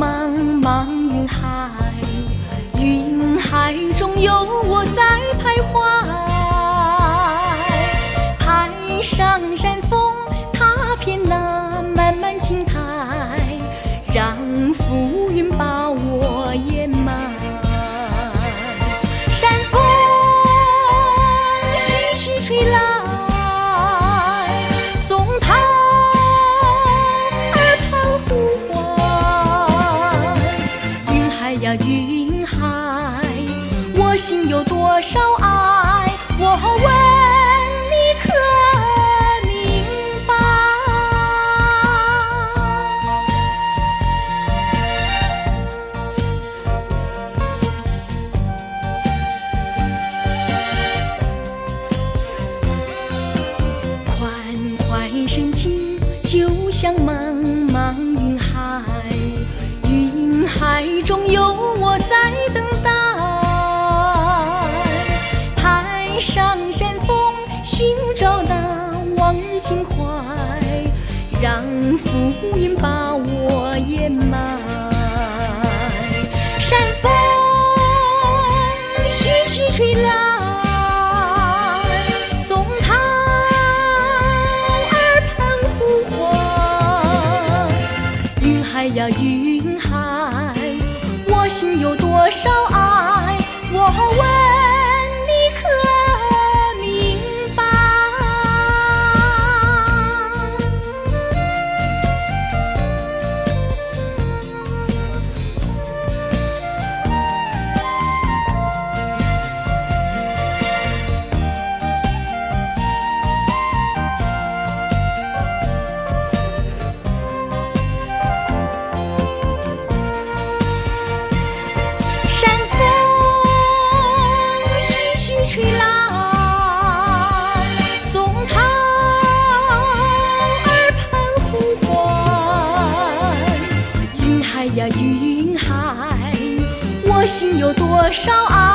茫茫云海，云海中有我在徘徊。海上山峰踏遍那漫漫青苔，让浮云把我掩埋。山风徐徐吹来，松涛耳畔呼唤。云海呀云海，我心有多少爱，我问你可明白？缓缓深情，就像茫茫云海，云海中有我在等待。台上山峰寻找那往日情怀，让浮云把我掩埋。山风徐徐吹来，松涛耳畔呼唤。云海呀云海，我心有多少爱，我问你可明白？山风徐徐吹来，松涛耳畔呼唤。云海呀云海，我心有多少爱，